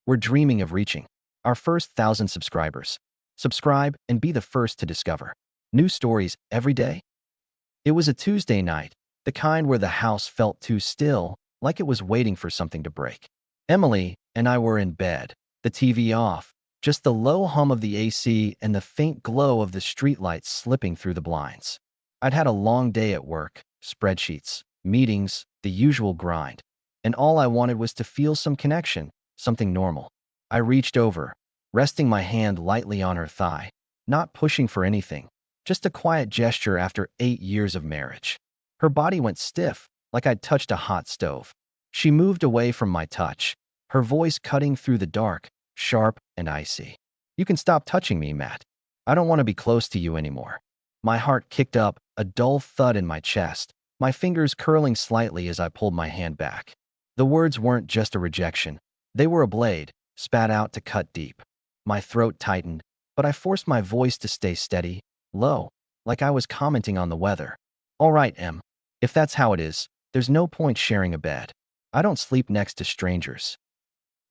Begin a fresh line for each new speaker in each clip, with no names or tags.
We're dreaming of reaching our first 1,000 subscribers. Subscribe and be the first to discover new stories every day. It was a Tuesday night, the kind where the house felt too still, like it was waiting for something to break. Emily and I were in bed, the TV off, just the low hum of the AC and the faint glow of the streetlights slipping through the blinds. I'd had a long day at work, spreadsheets, meetings, the usual grind, and all I wanted was to feel some connection, something normal. I reached over, resting my hand lightly on her thigh, not pushing for anything, just a quiet gesture after 8 years of marriage. Her body went stiff, like I'd touched a hot stove. She moved away from my touch, her voice cutting through the dark, sharp and icy. "You can stop touching me, Matt. I don't want to be close to you anymore." My heart kicked up, a dull thud in my chest, my fingers curling slightly as I pulled my hand back. The words weren't just a rejection. They were a blade, spat out to cut deep. My throat tightened, but I forced my voice to stay steady, low, like I was commenting on the weather. "All right, Em. If that's how it is, there's no point sharing a bed. I don't sleep next to strangers."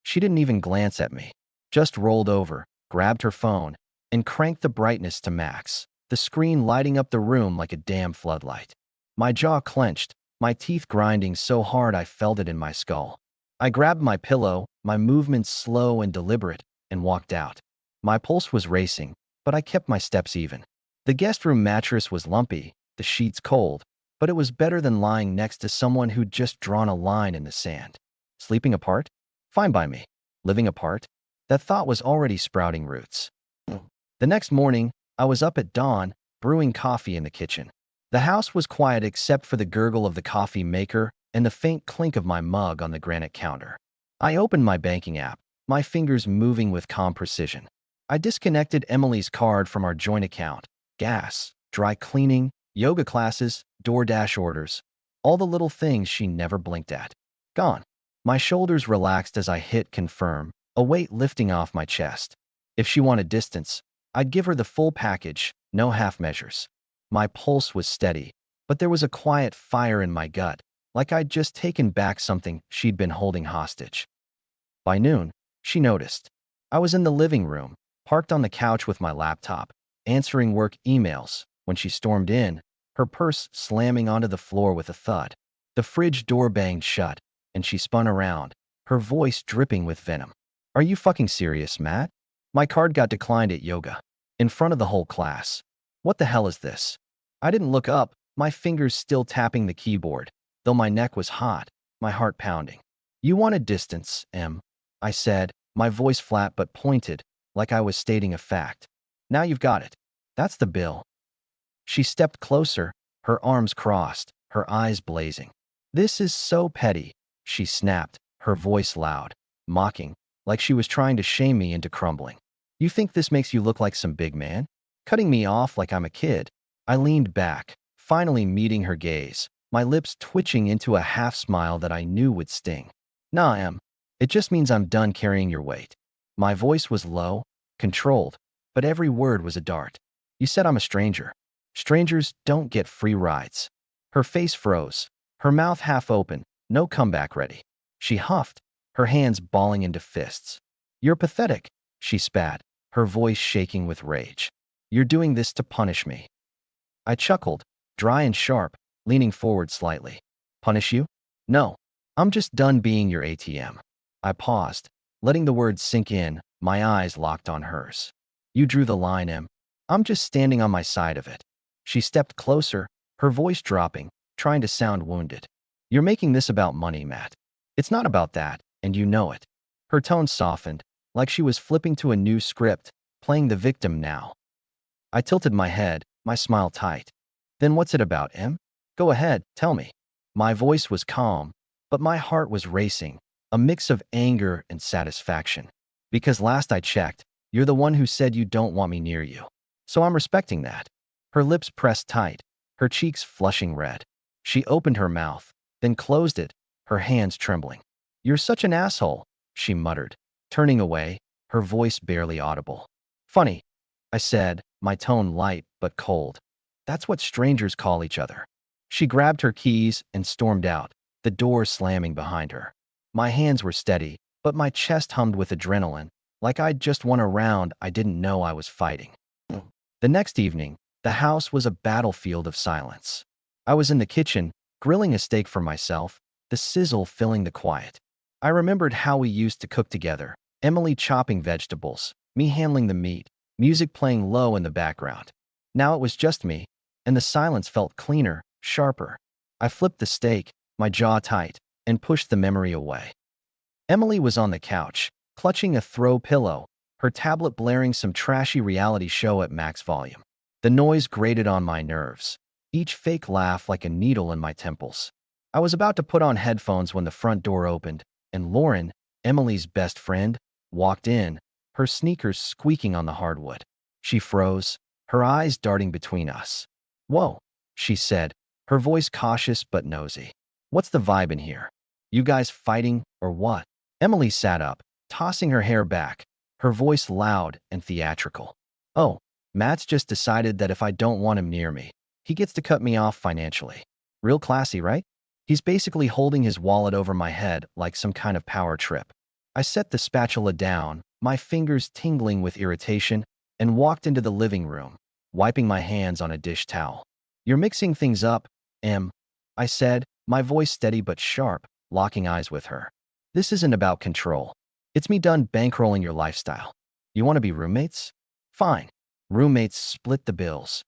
She didn't even glance at me, just rolled over, grabbed her phone, and cranked the brightness to max, the screen lighting up the room like a damn floodlight. My jaw clenched, my teeth grinding so hard I felt it in my skull. I grabbed my pillow, my movements slow and deliberate, and walked out. My pulse was racing, but I kept my steps even. The guest room mattress was lumpy, the sheets cold, but it was better than lying next to someone who'd just drawn a line in the sand. Sleeping apart? Fine by me. Living apart? That thought was already sprouting roots. The next morning, I was up at dawn, brewing coffee in the kitchen. The house was quiet except for the gurgle of the coffee maker and the faint clink of my mug on the granite counter. I opened my banking app, my fingers moving with calm precision. I disconnected Emily's card from our joint account. Gas, dry cleaning, yoga classes, DoorDash orders. All the little things she never blinked at. Gone. My shoulders relaxed as I hit confirm, a weight lifting off my chest. If she wanted distance, I'd give her the full package, no half measures. My pulse was steady, but there was a quiet fire in my gut, like I'd just taken back something she'd been holding hostage. By noon, she noticed. I was in the living room, parked on the couch with my laptop, answering work emails, when she stormed in, her purse slamming onto the floor with a thud. The fridge door banged shut, and she spun around, her voice dripping with venom. "Are you fucking serious, Matt? My card got declined at yoga. In front of the whole class. What the hell is this?" I didn't look up, my fingers still tapping the keyboard, though my neck was hot, my heart pounding. "You wanted distance, Em," I said, my voice flat but pointed, like I was stating a fact. "Now you've got it. That's the bill." She stepped closer, her arms crossed, her eyes blazing. "This is so petty," she snapped, her voice loud, mocking, like she was trying to shame me into crumbling. "You think this makes you look like some big man? Cutting me off like I'm a kid." I leaned back, finally meeting her gaze, my lips twitching into a half smile that I knew would sting. "Nah, Em. It just means I'm done carrying your weight." My voice was low, controlled, but every word was a dart. "You said I'm a stranger. Strangers don't get free rides." Her face froze, her mouth half open, no comeback ready. She huffed, her hands balling into fists. "You're pathetic," she spat, her voice shaking with rage. "You're doing this to punish me." I chuckled, dry and sharp, leaning forward slightly. "Punish you? No. I'm just done being your ATM." I paused, letting the words sink in, my eyes locked on hers. "You drew the line, Em. I'm just standing on my side of it." She stepped closer, her voice dropping, trying to sound wounded. "You're making this about money, Matt. It's not about that, and you know it." Her tone softened, like she was flipping to a new script, playing the victim now. I tilted my head, my smile tight. "Then what's it about, Em? Go ahead, tell me." My voice was calm, but my heart was racing, a mix of anger and satisfaction. "Because last I checked, you're the one who said you don't want me near you. So I'm respecting that." Her lips pressed tight, her cheeks flushing red. She opened her mouth, then closed it, her hands trembling. "You're such an asshole," she muttered, turning away, her voice barely audible. "Funny," I said, my tone light but cold. "That's what strangers call each other." She grabbed her keys and stormed out, the door slamming behind her. My hands were steady, but my chest hummed with adrenaline, like I'd just won a round I didn't know I was fighting. The next evening, the house was a battlefield of silence. I was in the kitchen, grilling a steak for myself, the sizzle filling the quiet. I remembered how we used to cook together, Emily chopping vegetables, me handling the meat, music playing low in the background. Now it was just me, and the silence felt cleaner, sharper. I flipped the steak, my jaw tight, and pushed the memory away. Emily was on the couch, clutching a throw pillow, her tablet blaring some trashy reality show at max volume. The noise grated on my nerves, each fake laugh like a needle in my temples. I was about to put on headphones when the front door opened, and Lauren, Emily's best friend, walked in, her sneakers squeaking on the hardwood. She froze, her eyes darting between us. "Whoa," she said, her voice cautious but nosy. "What's the vibe in here? You guys fighting or what?" Emily sat up, tossing her hair back, her voice loud and theatrical. "Oh, Matt's just decided that if I don't want him near me, he gets to cut me off financially. Real classy, right? He's basically holding his wallet over my head like some kind of power trip." I set the spatula down, my fingers tingling with irritation, and walked into the living room, wiping my hands on a dish towel. "You're mixing things up, Em," I said, my voice steady but sharp, locking eyes with her. "This isn't about control. It's me done bankrolling your lifestyle. You want to be roommates? Fine. Roommates split the bills."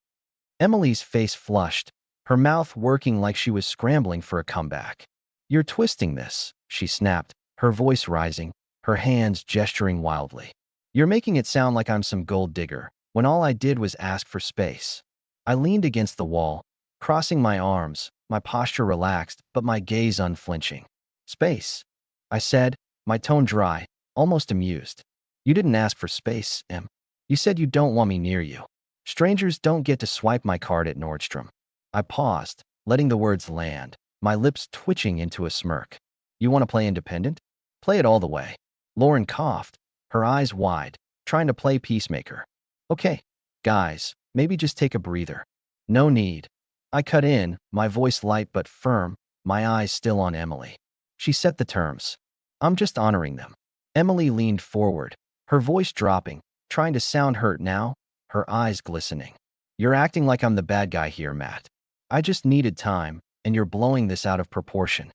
Emily's face flushed, her mouth working like she was scrambling for a comeback. "You're twisting this," she snapped, her voice rising, her hands gesturing wildly. "You're making it sound like I'm some gold digger, when all I did was ask for space." I leaned against the wall, crossing my arms, my posture relaxed, but my gaze unflinching. "Space," I said, my tone dry, almost amused. "You didn't ask for space, Em. You said you don't want me near you. Strangers don't get to swipe my card at Nordstrom." I paused, letting the words land, my lips twitching into a smirk. "You want to play independent? Play it all the way." Lauren coughed, her eyes wide, trying to play peacemaker. "Okay, guys, maybe just take a breather." "No need." I cut in, my voice light but firm, my eyes still on Emily. She set the terms. "I'm just honoring them." Emily leaned forward, her voice dropping, trying to sound hurt now, her eyes glistening. "You're acting like I'm the bad guy here, Matt. I just needed time, and you're blowing this out of proportion."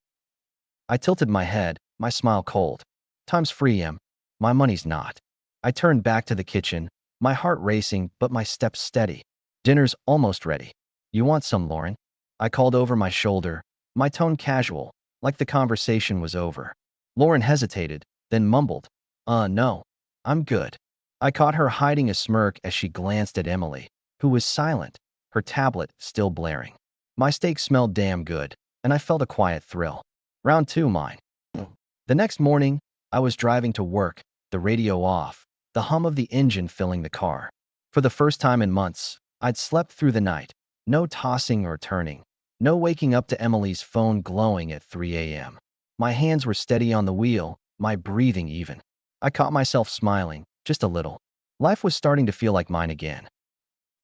I tilted my head, my smile cold. "Time's free, Em. My money's not." I turned back to the kitchen, my heart racing but my steps steady. "Dinner's almost ready. You want some, Lauren?" I called over my shoulder, my tone casual, like the conversation was over. Lauren hesitated, then mumbled, No, I'm good." I caught her hiding a smirk as she glanced at Emily, who was silent, her tablet still blaring. My steak smelled damn good, and I felt a quiet thrill. Round two, mine. The next morning, I was driving to work, the radio off, the hum of the engine filling the car. For the first time in months, I'd slept through the night, no tossing or turning, no waking up to Emily's phone glowing at 3 a.m. My hands were steady on the wheel, my breathing even. I caught myself smiling, just a little. Life was starting to feel like mine again.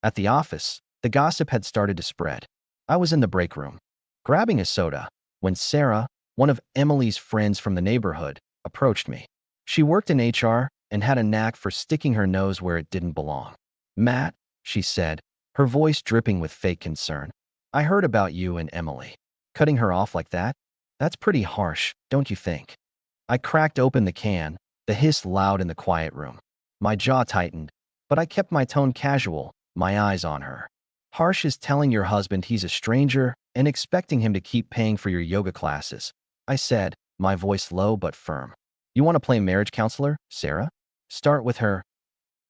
At the office, the gossip had started to spread. I was in the break room, grabbing a soda, when Sarah, one of Emily's friends from the neighborhood, approached me. She worked in HR and had a knack for sticking her nose where it didn't belong. "Matt," she said, her voice dripping with fake concern, "I heard about you and Emily. Cutting her off like that? That's pretty harsh, don't you think?" I cracked open the can, the hiss loud in the quiet room. My jaw tightened, but I kept my tone casual, my eyes on her. "Harsh is telling your husband he's a stranger and expecting him to keep paying for your yoga classes," I said, my voice low but firm. "You want to play marriage counselor, Sarah? Start with her."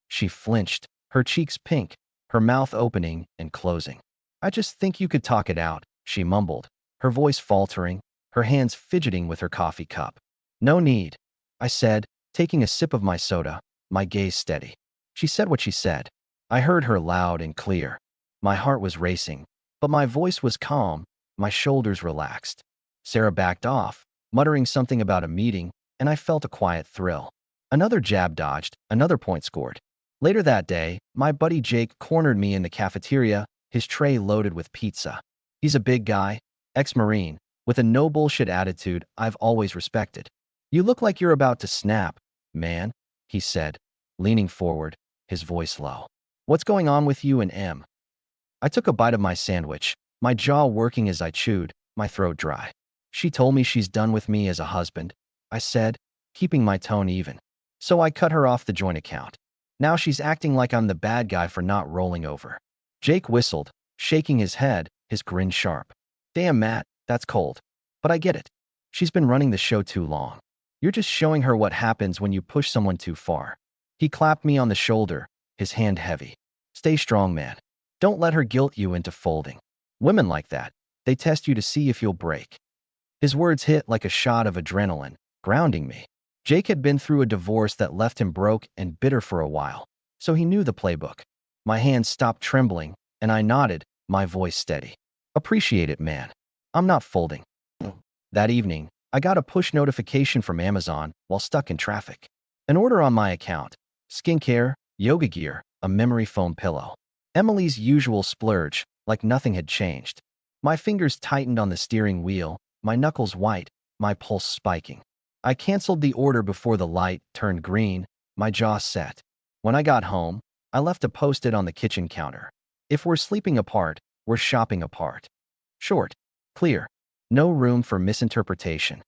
She flinched, her cheeks pink, her mouth opening and closing. "I just think you could talk it out," she mumbled, her voice faltering, her hands fidgeting with her coffee cup. "No need," I said, taking a sip of my soda, my gaze steady. She said what she said. I heard her loud and clear. My heart was racing, but my voice was calm, my shoulders relaxed. Sarah backed off, muttering something about a meeting, and I felt a quiet thrill. Another jab dodged, another point scored. Later that day, my buddy Jake cornered me in the cafeteria, his tray loaded with pizza. He's a big guy, ex-Marine, with a no-bullshit attitude I've always respected. You look like you're about to snap, man, he said, leaning forward, his voice low. What's going on with you and Em? I took a bite of my sandwich, my jaw working as I chewed, my throat dry. She told me she's done with me as a husband, I said, keeping my tone even. So I cut her off the joint account. Now she's acting like I'm the bad guy for not rolling over. Jake whistled, shaking his head, his grin sharp. Damn, Matt, that's cold. But I get it. She's been running the show too long. You're just showing her what happens when you push someone too far. He clapped me on the shoulder, his hand heavy. Stay strong, man. Don't let her guilt you into folding. Women like that, they test you to see if you'll break. His words hit like a shot of adrenaline, grounding me. Jake had been through a divorce that left him broke and bitter for a while, so he knew the playbook. My hands stopped trembling, and I nodded, my voice steady. Appreciate it, man. I'm not folding. That evening, I got a push notification from Amazon while stuck in traffic. An order on my account. Skincare, yoga gear, a memory foam pillow. Emily's usual splurge, like nothing had changed. My fingers tightened on the steering wheel, my knuckles white, my pulse spiking. I canceled the order before the light turned green, my jaw set. When I got home, I left a post-it on the kitchen counter. If we're sleeping apart, we're shopping apart. Short, clear, no room for misinterpretation.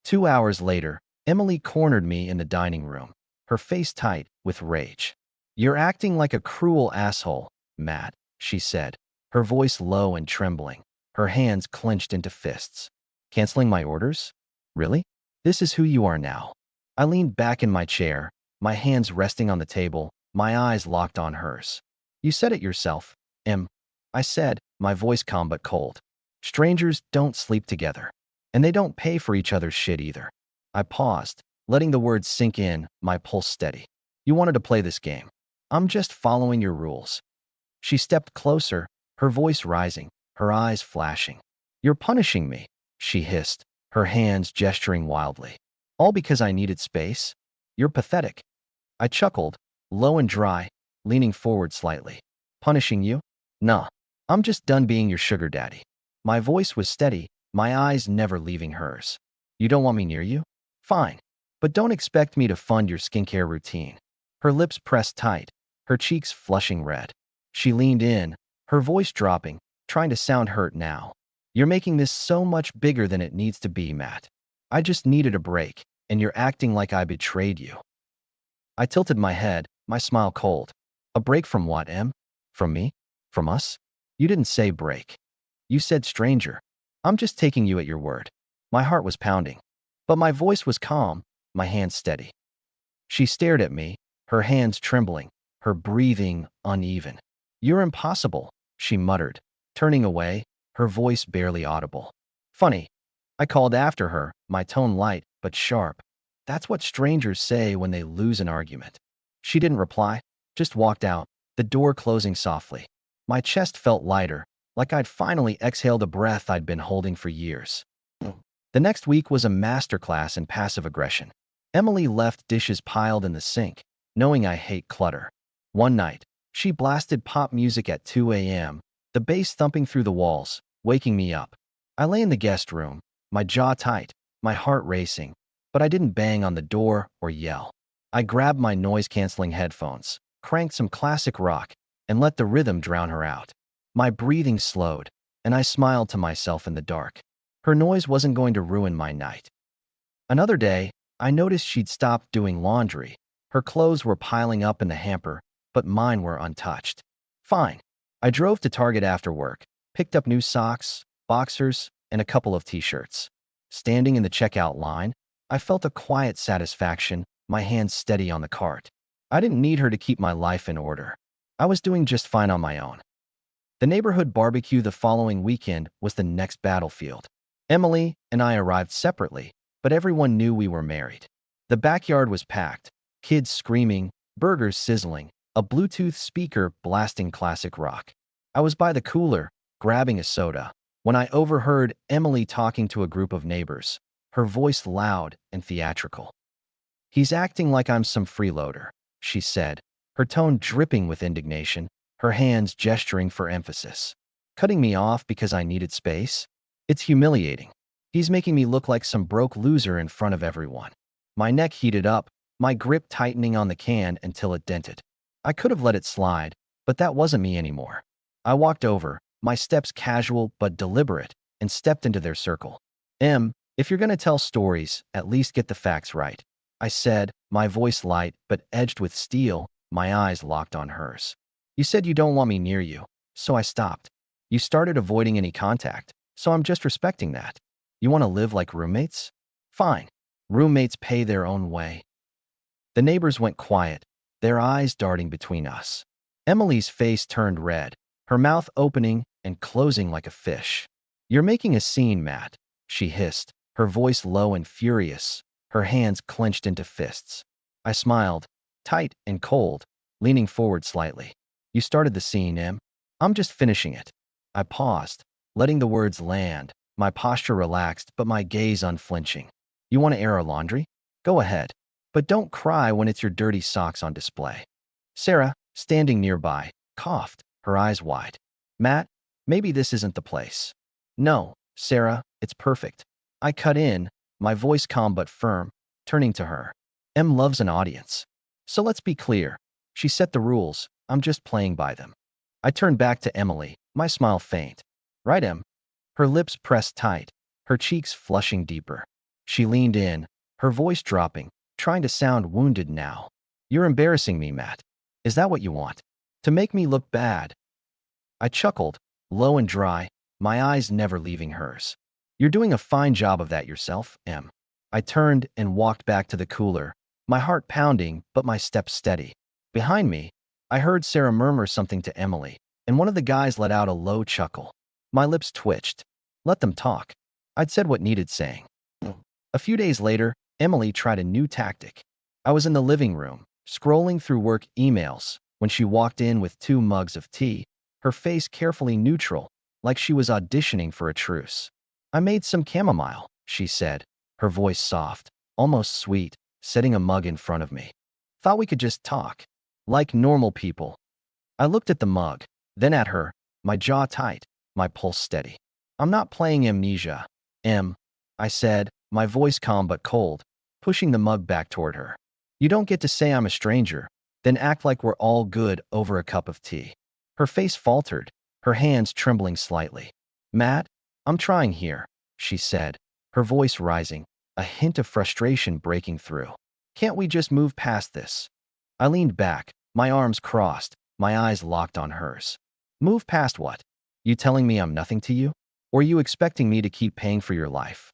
2 hours later, Emily cornered me in the dining room, her face tight with rage. You're acting like a cruel asshole, Matt, she said, her voice low and trembling, her hands clenched into fists. Canceling my orders? Really? This is who you are now. I leaned back in my chair, my hands resting on the table, my eyes locked on hers. You said it yourself, Em. I said, my voice calm but cold. Strangers don't sleep together. And they don't pay for each other's shit either. I paused, letting the words sink in, my pulse steady. You wanted to play this game. I'm just following your rules. She stepped closer, her voice rising, her eyes flashing. You're punishing me, she hissed, her hands gesturing wildly. All because I needed space? You're pathetic. I chuckled, low and dry, leaning forward slightly. Punishing you? Nah. I'm just done being your sugar daddy. My voice was steady, my eyes never leaving hers. You don't want me near you? Fine. But don't expect me to fund your skincare routine. Her lips pressed tight, her cheeks flushing red. She leaned in, her voice dropping, trying to sound hurt now. You're making this so much bigger than it needs to be, Matt. I just needed a break, and you're acting like I betrayed you. I tilted my head, my smile cold. A break from what, Em? From me? From us? You didn't say break. You said stranger. I'm just taking you at your word. My heart was pounding, but my voice was calm, my hands steady. She stared at me, her hands trembling, her breathing uneven. You're impossible, she muttered, turning away, her voice barely audible. Funny. I called after her, my tone light but sharp. That's what strangers say when they lose an argument. She didn't reply, just walked out, the door closing softly. My chest felt lighter, like I'd finally exhaled a breath I'd been holding for years. The next week was a masterclass in passive aggression. Emily left dishes piled in the sink, knowing I hate clutter. One night, she blasted pop music at 2 a.m., the bass thumping through the walls, waking me up. I lay in the guest room, my jaw tight, my heart racing, but I didn't bang on the door or yell. I grabbed my noise-canceling headphones, cranked some classic rock, and let the rhythm drown her out. My breathing slowed, and I smiled to myself in the dark. Her noise wasn't going to ruin my night. Another day, I noticed she'd stopped doing laundry. Her clothes were piling up in the hamper, but mine were untouched. Fine. I drove to Target after work, picked up new socks, boxers, and a couple of t-shirts. Standing in the checkout line, I felt a quiet satisfaction, my hands steady on the cart. I didn't need her to keep my life in order. I was doing just fine on my own. The neighborhood barbecue the following weekend was the next battlefield. Emily and I arrived separately, but everyone knew we were married. The backyard was packed, kids screaming, burgers sizzling, a Bluetooth speaker blasting classic rock. I was by the cooler, grabbing a soda, when I overheard Emily talking to a group of neighbors, her voice loud and theatrical. He's acting like I'm some freeloader, she said, her tone dripping with indignation, her hands gesturing for emphasis. Cutting me off because I needed space? It's humiliating. He's making me look like some broke loser in front of everyone. My neck heated up, my grip tightening on the can until it dented. I could have let it slide, but that wasn't me anymore. I walked over, my steps casual but deliberate, and stepped into their circle. If you're gonna tell stories, at least get the facts right, I said, my voice light but edged with steel, my eyes locked on hers. You said you don't want me near you, so I stopped. You started avoiding any contact, so I'm just respecting that. You want to live like roommates? Fine. Roommates pay their own way. The neighbors went quiet, their eyes darting between us. Emily's face turned red, her mouth opening and closing like a fish. You're making a scene, Matt, she hissed, her voice low and furious, her hands clenched into fists. I smiled, tight and cold, leaning forward slightly. You started the scene, Em. I'm just finishing it. I paused, letting the words land, my posture relaxed but my gaze unflinching. You want to air our laundry? Go ahead. But don't cry when it's your dirty socks on display. Sarah, standing nearby, coughed, her eyes wide. Matt, maybe this isn't the place. No, Sarah, it's perfect. I cut in, my voice calm but firm, turning to her. Em loves an audience. So let's be clear. She set the rules, I'm just playing by them. I turned back to Emily, my smile faint. Right, Em? Her lips pressed tight, her cheeks flushing deeper. She leaned in, her voice dropping, trying to sound wounded now. You're embarrassing me, Matt. Is that what you want? To make me look bad? I chuckled, low and dry, my eyes never leaving hers. You're doing a fine job of that yourself, Em. I turned and walked back to the cooler, my heart pounding but my steps steady. Behind me, I heard Sarah murmur something to Emily, and one of the guys let out a low chuckle. My lips twitched. Let them talk. I'd said what needed saying. A few days later, Emily tried a new tactic. I was in the living room, scrolling through work emails, when she walked in with 2 mugs of tea, her face carefully neutral, like she was auditioning for a truce. I made some chamomile, she said, her voice soft, almost sweet, setting a mug in front of me. Thought we could just talk. Like normal people. I looked at the mug, then at her, my jaw tight, my pulse steady. I'm not playing amnesia, Em, I said, my voice calm but cold, pushing the mug back toward her. You don't get to say I'm a stranger, then act like we're all good over a cup of tea. Her face faltered, her hands trembling slightly. Matt, I'm trying here, she said, her voice rising, a hint of frustration breaking through. Can't we just move past this? I leaned back, my arms crossed, my eyes locked on hers. Move past what? You telling me I'm nothing to you? Or you expecting me to keep paying for your life?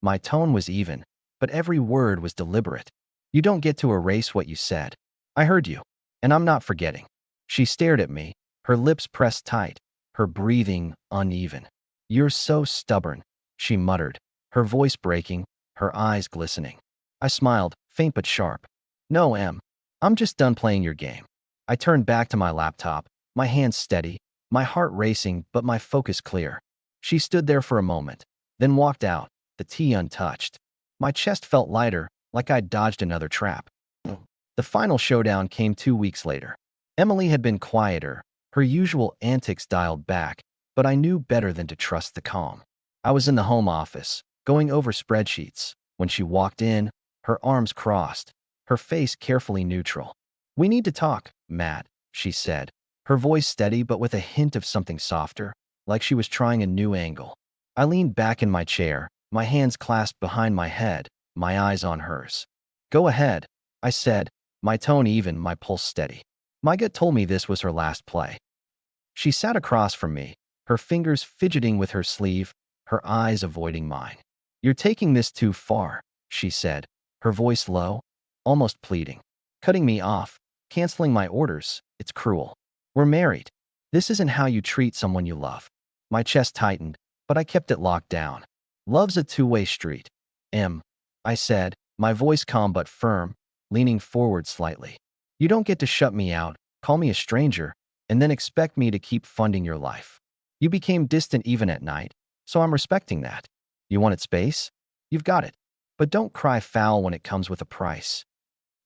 My tone was even, but every word was deliberate. You don't get to erase what you said. I heard you, and I'm not forgetting. She stared at me, her lips pressed tight, her breathing uneven. You're so stubborn, she muttered, her voice breaking, her eyes glistening. I smiled, faint but sharp. No, Em. I'm just done playing your game. I turned back to my laptop, my hands steady, my heart racing but my focus clear. She stood there for a moment, then walked out, the tea untouched. My chest felt lighter, like I'd dodged another trap. The final showdown came 2 weeks later. Emily had been quieter, her usual antics dialed back, but I knew better than to trust the calm. I was in the home office, going over spreadsheets, when she walked in, her arms crossed, her face carefully neutral. We need to talk, Matt, she said, her voice steady but with a hint of something softer, like she was trying a new angle. I leaned back in my chair, my hands clasped behind my head, my eyes on hers. Go ahead, I said, my tone even, my pulse steady. My gut told me this was her last play. She sat across from me, her fingers fidgeting with her sleeve, her eyes avoiding mine. You're taking this too far, she said, her voice low, almost pleading. Cutting me off, canceling my orders, it's cruel. We're married. This isn't how you treat someone you love. My chest tightened, but I kept it locked down. Love's a two-way street. Em, I said, my voice calm but firm, leaning forward slightly. You don't get to shut me out, call me a stranger, and then expect me to keep funding your life. You became distant even at night, so I'm respecting that. You wanted space? You've got it. But don't cry foul when it comes with a price.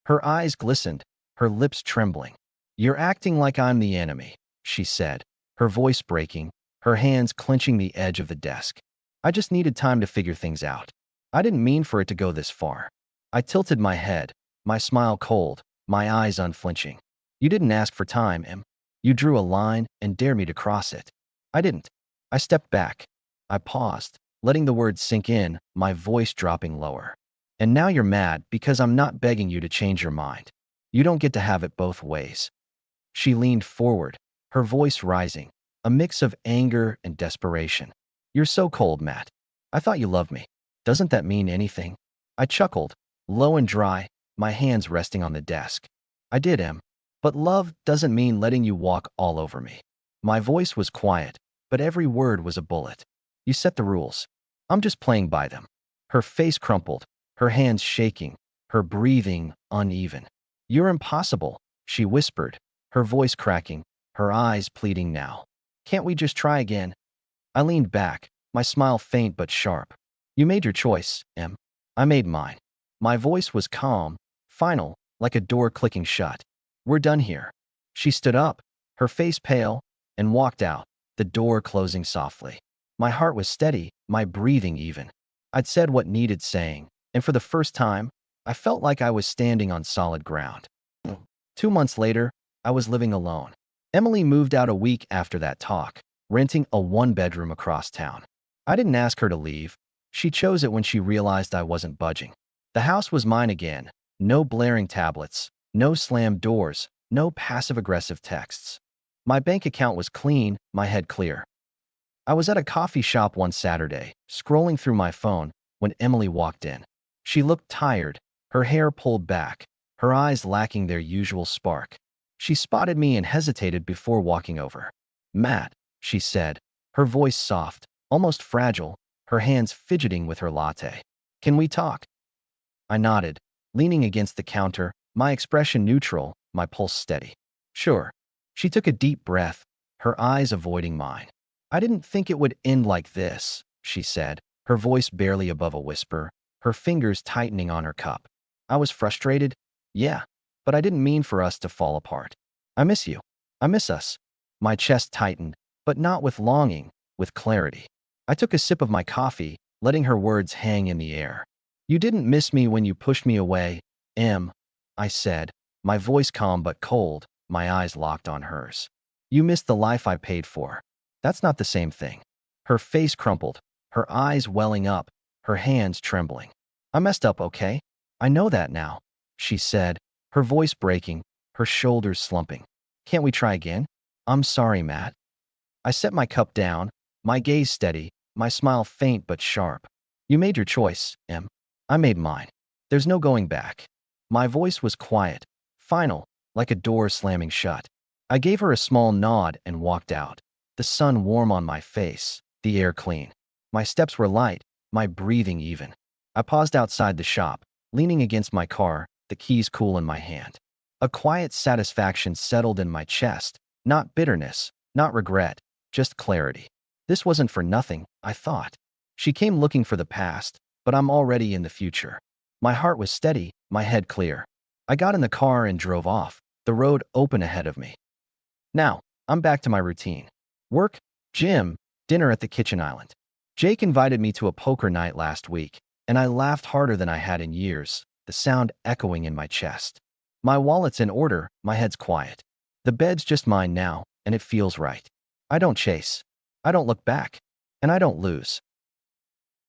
Her eyes glistened, her lips trembling. You're acting like I'm the enemy, she said, her voice breaking, her hands clenching the edge of the desk. I just needed time to figure things out. I didn't mean for it to go this far. I tilted my head, my smile cold, my eyes unflinching. You didn't ask for time, Em. You drew a line and dared me to cross it. I didn't. I stepped back. I paused, letting the words sink in, my voice dropping lower. And now you're mad because I'm not begging you to change your mind. You don't get to have it both ways. She leaned forward, her voice rising, a mix of anger and desperation. You're so cold, Matt. I thought you loved me. Doesn't that mean anything? I chuckled, low and dry, my hands resting on the desk. I did, Em. But love doesn't mean letting you walk all over me. My voice was quiet, but every word was a bullet. You set the rules. I'm just playing by them. Her face crumpled, her hands shaking, her breathing uneven. You're impossible, she whispered, her voice cracking, her eyes pleading now. Can't we just try again? I leaned back, my smile faint but sharp. You made your choice, Em. I made mine. My voice was calm, final, like a door clicking shut. We're done here. She stood up, her face pale, and walked out, the door closing softly. My heart was steady, my breathing even. I'd said what needed saying, and for the first time, I felt like I was standing on solid ground. 2 months later, I was living alone. Emily moved out a week after that talk, renting a one-bedroom across town. I didn't ask her to leave. She chose it when she realized I wasn't budging. The house was mine again. No blaring tablets, no slammed doors, no passive-aggressive texts. My bank account was clean, my head clear. I was at a coffee shop one Saturday, scrolling through my phone, when Emily walked in. She looked tired, her hair pulled back, her eyes lacking their usual spark. She spotted me and hesitated before walking over. Matt, she said, her voice soft, almost fragile, her hands fidgeting with her latte. Can we talk? I nodded, leaning against the counter, my expression neutral, my pulse steady. Sure. She took a deep breath, her eyes avoiding mine. I didn't think it would end like this, she said, her voice barely above a whisper, her fingers tightening on her cup. I was frustrated. Yeah, but I didn't mean for us to fall apart. I miss you. I miss us. My chest tightened, but not with longing, with clarity. I took a sip of my coffee, letting her words hang in the air. You didn't miss me when you pushed me away, Em, I said, my voice calm but cold, my eyes locked on hers. You missed the life I paid for. That's not the same thing. Her face crumpled, her eyes welling up, her hands trembling. I messed up, okay? I know that now, she said, her voice breaking, her shoulders slumping. Can't we try again? I'm sorry, Matt. I set my cup down, my gaze steady, my smile faint but sharp. You made your choice, Em. I made mine. There's no going back. My voice was quiet, final, like a door slamming shut. I gave her a small nod and walked out, the sun warm on my face, the air clean. My steps were light, my breathing even. I paused outside the shop, leaning against my car, the keys cool in my hand. A quiet satisfaction settled in my chest, not bitterness, not regret, just clarity. This wasn't for nothing, I thought. She came looking for the past, but I'm already in the future. My heart was steady, my head clear. I got in the car and drove off, the road open ahead of me. Now, I'm back to my routine. Work, gym, dinner at the kitchen island. Jake invited me to a poker night last week, and I laughed harder than I had in years, the sound echoing in my chest. My wallet's in order, my head's quiet. The bed's just mine now, and it feels right. I don't chase. I don't look back. And I don't lose.